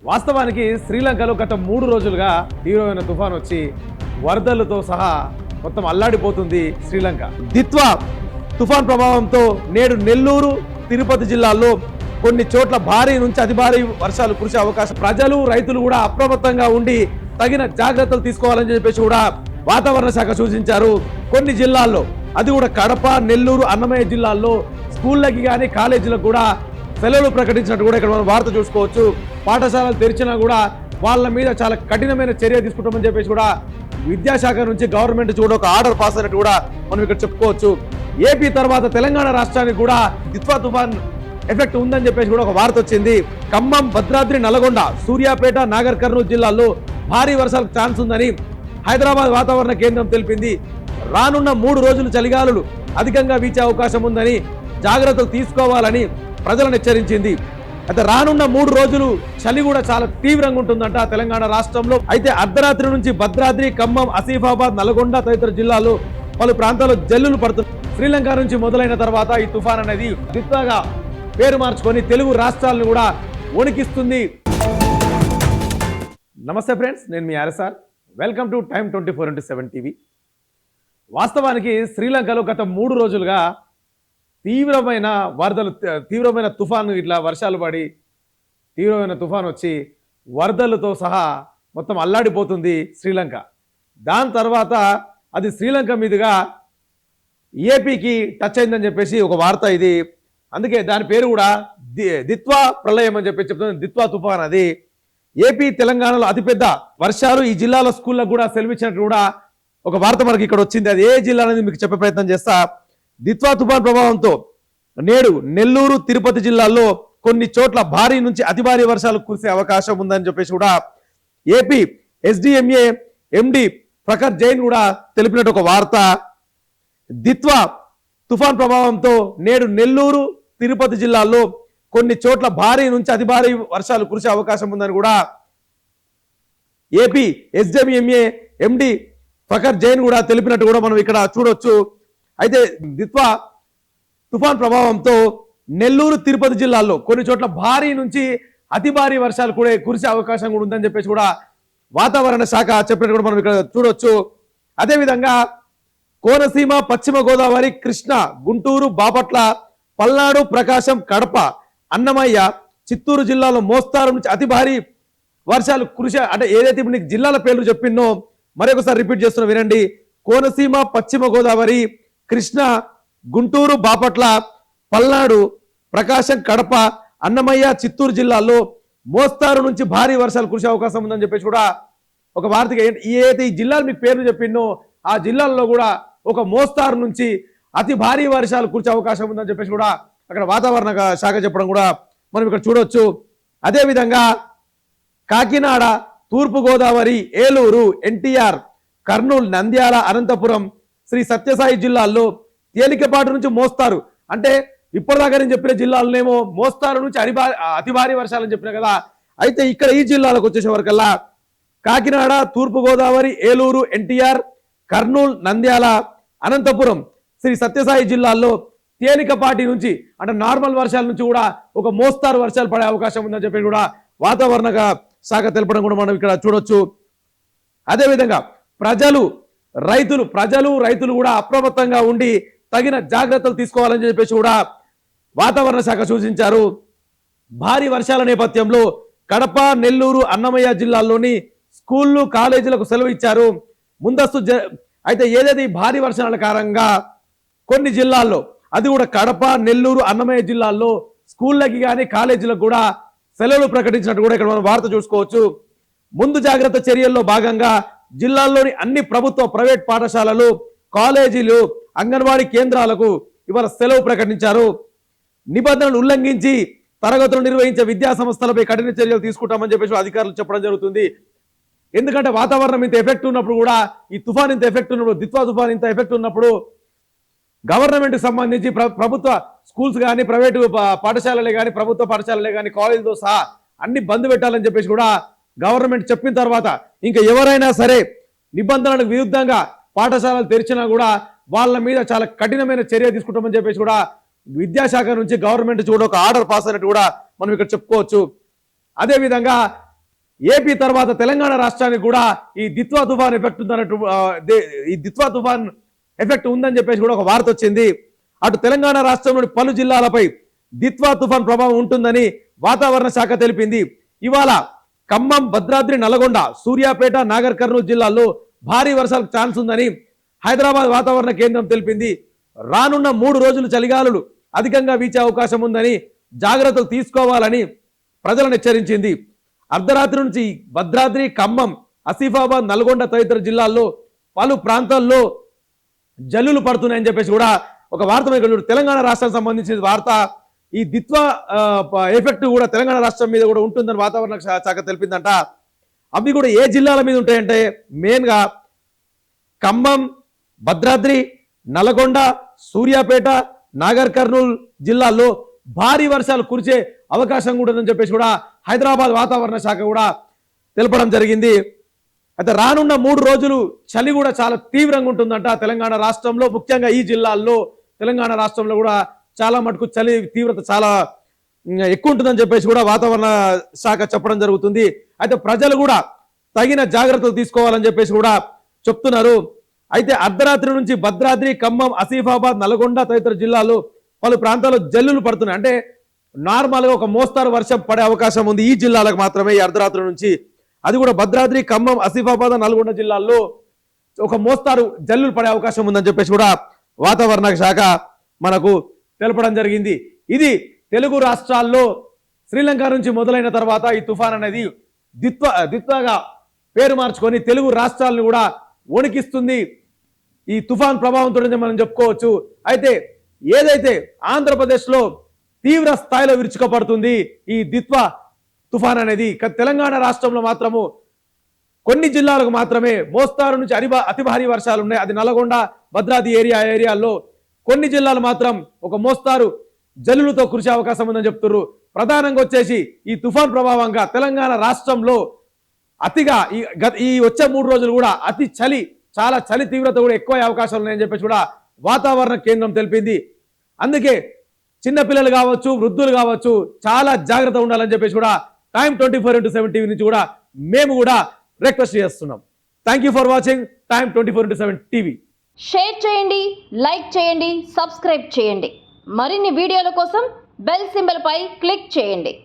వాస్తవానికి శ్రీలంకలో గత 3 రోజులుగా తీవ్రమైన తుఫాన్ వచ్చి వరదలతో సహా మొత్తం అల్లాడిపోతుంది శ్రీలంక. దిత్వా తుఫాన్ ప్రభావంతో నేడు నెల్లూరు, తిరుపతి జిల్లాల్లో కొన్ని చోట్ల భారీ నుంచి అతి భారీ వర్షాలు కురిసే అవకాశం. ప్రజలు, రైతులు కూడా అప్రమత్తంగా ఉండి తగిన జాగ్రత్తలు తీసుకోవాలని చెప్పేసి కూడా వాతావరణ శాఖ సూచించారు. కొన్ని జిల్లాల్లో, అది కూడా కడప, నెల్లూరు, అన్నమయ్య జిల్లాల్లో స్కూళ్ళకి కానీ కాలేజీలకు కూడా సెలవులు ప్రకటించినట్టు కూడా ఇక్కడ మనం వార్త చూసుకోవచ్చు. పాఠశాలలు తెరిచినా కూడా వాళ్ళ మీద చాలా కఠినమైన చర్య తీసుకుంటామని చెప్పేసి కూడా విద్యాశాఖ నుంచి గవర్నమెంట్ కూడా ఒక ఆర్డర్ పాస్ అయినట్టు కూడా మనం ఇక్కడ చెప్పుకోవచ్చు. ఏపీ తర్వాత తెలంగాణ రాష్ట్రానికి కూడా దిత్వా తుఫాన్ ఎఫెక్ట్ ఉందని చెప్పేసి కూడా ఒక వార్త వచ్చింది. ఖమ్మం, భద్రాద్రి, నల్గొండ, సూర్యాపేట, నాగర్ కర్నూలు జిల్లాల్లో భారీ వర్షాలకు ఛాన్స్ ఉందని హైదరాబాద్ వాతావరణ కేంద్రం తెలిపింది. రానున్న 3 రోజులు చలిగాలులు అధికంగా వీచే అవకాశం ఉందని జాగ్రత్తలు తీసుకోవాలని ప్రజలను హెచ్చరించింది. అయితే రానున్న 3 రోజులు చలి కూడా చాలా తీవ్రంగా ఉంటుందంట తెలంగాణ రాష్ట్రంలో. అయితే అర్ధరాత్రి నుంచి భద్రాద్రి, ఖమ్మం, ఆసిఫాబాద్, నల్గొండ తదితర జిల్లాలో పలు ప్రాంతాల్లో జల్లులు పడుతుంది. శ్రీలంక నుంచి మొదలైన తర్వాత ఈ తుఫాన్ అనేది దిత్వాగా పేరు మార్చుకొని తెలుగు రాష్ట్రాలను కూడా వణికిస్తుంది. నమస్తే ఫ్రెండ్స్, నేను మీ RSR. Welcome to time 24x7 TV. వాస్తవానికి శ్రీలంకలో గత 3 రోజులుగా తీవ్రమైన వరదలు, తీవ్రమైన తుఫాను, ఇట్లా వర్షాలు పడి తీవ్రమైన తుఫాను వచ్చి వరదలతో సహా మొత్తం అల్లాడిపోతుంది శ్రీలంక. దాని తర్వాత అది శ్రీలంక మీదుగా ఏపీకి టచ్ అయిందని చెప్పేసి ఒక వార్త ఇది. అందుకే దాని పేరు కూడా దిత్వా ప్రళయం అని చెప్పి చెప్తుంది. దిత్వా తుఫాన్ అది ఏపీ, తెలంగాణలో అతిపెద్ద వర్షాలు. ఈ జిల్లాలో స్కూళ్ళకు కూడా సెలవిచ్చినట్టు కూడా ఒక వార్త మనకి ఇక్కడ వచ్చింది. అది ఏ జిల్లా అనేది మీకు చెప్పే ప్రయత్నం చేస్తా. దిత్వా తుఫాన్ ప్రభావంతో నేడు నెల్లూరు, తిరుపతి జిల్లాల్లో కొన్ని చోట్ల భారీ నుంచి అతి భారీ వర్షాలు కురిసే అవకాశం ఉందని చెప్పేసి కూడా ఏపీ ఎస్డిఎంఏ ఎండి ప్రఖర్ జైన్ కూడా తెలిపినట్టు ఒక వార్త. దిత్వా తుఫాన్ ప్రభావంతో నేడు నెల్లూరు, తిరుపతి జిల్లాల్లో కొన్ని చోట్ల భారీ నుంచి అతి భారీ వర్షాలు కురిసే అవకాశం ఉందని కూడా ఏపీ ఎస్డిఎంఏ ఎండి ప్రఖర్ జైన్ కూడా తెలిపినట్టు కూడా మనం ఇక్కడ చూడొచ్చు. అయితే దిత్వా తుఫాన్ ప్రభావంతో నెల్లూరు, తిరుపతి జిల్లాల్లో కొన్ని చోట్ల భారీ నుంచి అతి భారీ వర్షాలు కూడా కురిసే అవకాశం కూడా ఉందని చెప్పేసి కూడా వాతావరణ శాఖ చెప్పినట్టు కూడా మనం ఇక్కడ చూడొచ్చు. అదేవిధంగా కోనసీమ, పశ్చిమ గోదావరి, కృష్ణా, గుంటూరు, బాపట్ల, పల్నాడు, ప్రకాశం, కడప, అన్నమయ్య, చిత్తూరు జిల్లాలో మోస్తారు నుంచి అతి భారీ వర్షాలు కురిసే, అంటే ఏదైతే ఇప్పుడు నీకు జిల్లాల పేర్లు చెప్పినో మరొకసారి రిపీట్ చేస్తున్నా వినండి. కోనసీమ, పశ్చిమ గోదావరి, కృష్ణా, గుంటూరు, బాపట్ల, పల్నాడు, ప్రకాశం, కడప, అన్నమయ్య, చిత్తూరు జిల్లాల్లో మోస్తారు నుంచి భారీ వర్షాలు కురిసే అవకాశం ఉందని చెప్పేసి కూడా ఒక వార్తకి ఏదైతే ఈ జిల్లాలు మీకు పేర్లు చెప్పినో ఆ జిల్లాల్లో కూడా ఒక మోస్తారు నుంచి అతి భారీ వర్షాలు కురిసే అవకాశం ఉందని చెప్పేసి కూడా అక్కడ వాతావరణ శాఖ చెప్పడం కూడా మనం ఇక్కడ చూడొచ్చు. అదేవిధంగా కాకినాడ, తూర్పు గోదావరి, ఏలూరు, ఎన్టీఆర్, కర్నూలు, నంద్యాల, అనంతపురం, శ్రీ సత్యసాయి జిల్లాల్లో తేలికపాటు నుంచి మోస్తారు, అంటే ఇప్పటిదాకా నేను చెప్పిన జిల్లాలనేమో మోస్తారు నుంచి అతి భారీ వర్షాలని చెప్పిన కదా. అయితే ఇక్కడ ఈ జిల్లాలకు వచ్చేసే వరకల్లా కాకినాడ, తూర్పు గోదావరి, ఏలూరు, ఎన్టీఆర్, కర్నూలు, నంద్యాల, అనంతపురం, శ్రీ సత్యసాయి జిల్లాల్లో తేలికపాటి నుంచి, అంటే నార్మల్ వర్షాల నుంచి కూడా ఒక మోస్తారు వర్షాలు పడే అవకాశం ఉందని చెప్పి కూడా వాతావరణ శాఖ తెలపడం కూడా మనం ఇక్కడ చూడొచ్చు. అదేవిధంగా ప్రజలు, రైతులు కూడా అప్రమత్తంగా ఉండి తగిన జాగ్రత్తలు తీసుకోవాలని చెప్పేసి కూడా వాతావరణ శాఖ సూచించారు. భారీ వర్షాల నేపథ్యంలో కడప, నెల్లూరు, అన్నమయ్య జిల్లాల్లోని స్కూళ్ళు, కాలేజీలకు సెలవు ఇచ్చారు. ముందస్తు అయితే ఏదైతే ఈ భారీ వర్షాల కారణంగా కొన్ని జిల్లాల్లో, అది కూడా కడప, నెల్లూరు, అన్నమయ్య జిల్లాల్లో స్కూళ్ళకి కానీ కాలేజీలకు కూడా సెలవులు ప్రకటించినట్టు కూడా ఇక్కడ మనం వార్త చూసుకోవచ్చు. ముందు జాగ్రత్త చర్యల్లో భాగంగా జిల్లాల్లోని అన్ని ప్రభుత్వ, ప్రైవేట్ పాఠశాలలు, కాలేజీలు, అంగన్వాడీ కేంద్రాలకు ఇవాళ సెలవు ప్రకటించారు. నిబంధనలు ఉల్లంఘించి తరగతులు నిర్వహించే విద్యా సంస్థలపై కఠిన చర్యలు తీసుకుంటామని చెప్పేసి అధికారులు చెప్పడం జరుగుతుంది. ఎందుకంటే వాతావరణం ఇంత ఎఫెక్ట్ ఉన్నప్పుడు కూడా, ఈ తుఫాన్ ఇంత ఎఫెక్ట్ ఉన్నప్పుడు, దిత్వా తుఫాన్ ఇంత ఎఫెక్ట్ ఉన్నప్పుడు గవర్నమెంట్కి సంబంధించి ప్రభుత్వ స్కూల్స్ కానీ, ప్రైవేటు పాఠశాలలే కానీ, ప్రభుత్వ పాఠశాలలే కానీ, కాలేజీతో సహా అన్ని బంద్ పెట్టాలని చెప్పేసి కూడా గవర్నమెంట్ చెప్పిన తర్వాత ఇంకా ఎవరైనా సరే నిబంధనలకు విరుద్ధంగా పాఠశాలలు తెరిచినా కూడా వాళ్ళ మీద చాలా కఠినమైన చర్య తీసుకుంటామని చెప్పేసి కూడా విద్యాశాఖ నుంచి గవర్నమెంట్ కూడా ఒక ఆర్డర్ పాస్ అయినట్టు కూడా మనం ఇక్కడ చెప్పుకోవచ్చు. అదేవిధంగా ఏపీ తర్వాత తెలంగాణ రాష్ట్రానికి కూడా ఈ దిత్వా తుఫాన్ ఎఫెక్ట్ ఉందన్నట్టు ఈ దిత్వా తుఫాన్ ఎఫెక్ట్ ఉందని చెప్పేసి కూడా ఒక వార్త వచ్చింది. అటు తెలంగాణ రాష్ట్రంలోని పలు జిల్లాలపై దిత్వా తుఫాన్ ప్రభావం ఉంటుందని వాతావరణ శాఖ తెలిపింది. ఇవాళ ఖమ్మం, భద్రాద్రి, నల్గొండ, సూర్యాపేట, నాగర్ కర్నూలు జిల్లాల్లో భారీ వర్షాలకు ఛాన్స్ ఉందని హైదరాబాద్ వాతావరణ కేంద్రం తెలిపింది. రానున్న 3 రోజులు చలిగాలులు అధికంగా వీచే అవకాశం ఉందని జాగ్రత్తలు తీసుకోవాలని ప్రజలను హెచ్చరించింది. అర్ధరాత్రి నుంచి భద్రాద్రి, ఖమ్మం, ఆసిఫాబాద్, నల్గొండ తదితర జిల్లాల్లో పలు ప్రాంతాల్లో జల్లులు పడుతున్నాయని చెప్పేసి కూడా ఒక వార్త తెలంగాణ రాష్ట్రానికి సంబంధించిన వార్త. ఈ దిత్వా ఎఫెక్ట్ కూడా తెలంగాణ రాష్ట్రం మీద కూడా ఉంటుందని వాతావరణ శాఖ తెలిపిందంట. అవి కూడా ఏ జిల్లాల మీద ఉంటాయంటే మెయిన్గా ఖమ్మం, భద్రాద్రి, నల్గొండ, సూర్యాపేట, నాగర్ కర్నూలు జిల్లాల్లో భారీ వర్షాలు కురిసే అవకాశం కూడా ఉందని చెప్పేసి కూడా హైదరాబాద్ వాతావరణ శాఖ కూడా తెలపడం జరిగింది. అయితే రానున్న 3 రోజులు చలి కూడా చాలా తీవ్రంగా ఉంటుందంట తెలంగాణ రాష్ట్రంలో. ముఖ్యంగా ఈ జిల్లాల్లో తెలంగాణ రాష్ట్రంలో కూడా చాలా మటుకు చలి తీవ్రత చాలా ఎక్కువ ఉంటుందని చెప్పేసి కూడా వాతావరణ శాఖ చెప్పడం జరుగుతుంది. అయితే ప్రజలు కూడా తగిన జాగ్రత్తలు తీసుకోవాలని చెప్పేసి కూడా చెప్తున్నారు. అయితే అర్ధరాత్రి నుంచి భద్రాద్రి, ఖమ్మం, ఆసిఫాబాద్, నల్గొండ తదితర జిల్లాల్లో పలు ప్రాంతాల్లో జల్లులు పడుతున్నాయి. అంటే నార్మల్గా ఒక మోస్తారు వర్షం పడే అవకాశం ఉంది ఈ జిల్లాలకు మాత్రమే ఈ అర్ధరాత్రి నుంచి. అది కూడా భద్రాద్రి, ఖమ్మం, ఆసిఫాబాద్, నల్గొండ జిల్లాల్లో ఒక మోస్తారు జల్లులు పడే అవకాశం ఉందని చెప్పేసి కూడా వాతావరణ శాఖ మనకు తెలపడం జరిగింది. ఇది తెలుగు రాష్ట్రాల్లో శ్రీలంక నుంచి మొదలైన తర్వాత ఈ తుఫాన్ అనేది దిత్వాగా పేరు మార్చుకొని తెలుగు రాష్ట్రాలను కూడా వణికిస్తుంది. ఈ తుఫాన్ ప్రభావంతో మనం చెప్పుకోవచ్చు. అయితే ఏదైతే ఆంధ్రప్రదేశ్లో తీవ్ర స్థాయిలో విరుచుకపడుతుంది ఈ దిత్వా తుఫాన్ అనేది, తెలంగాణ రాష్ట్రంలో మాత్రము కొన్ని జిల్లాలకు మాత్రమే మోస్తారు నుంచి అతి భారీ వర్షాలు ఉన్నాయి. అది నల్గొండ, భద్రాద్రి ఏరియాల్లో కొన్ని జిల్లాలు మాత్రం ఒక మోస్తారు జల్లులతో కురిసే అవకాశం ఉందని చెప్తున్నారు. ప్రధానంగా వచ్చేసి ఈ తుఫాన్ ప్రభావంగా తెలంగాణ రాష్ట్రంలో అతిగా ఈ వచ్చే 3 రోజులు కూడా చాలా చలి తీవ్రత కూడా ఎక్కువ అవకాశాలు ఉన్నాయని చెప్పేసి కూడా వాతావరణ కేంద్రం తెలిపింది. అందుకే చిన్నపిల్లలు కావచ్చు, వృద్ధులు కావచ్చు చాలా జాగ్రత్త ఉండాలని చెప్పేసి కూడా టైమ్ 24/7 టీవీ నుంచి కూడా మేము కూడా రిక్వెస్ట్ చేస్తున్నాం. Thank you for watching time 24/7 TV. Share చేయండి, లైక్ చేయండి, సబ్స్క్రైబ్ చేయండి. మరిన్ని వీడియోల కోసం బెల్ సింబల్ పై క్లిక్ చేయండి.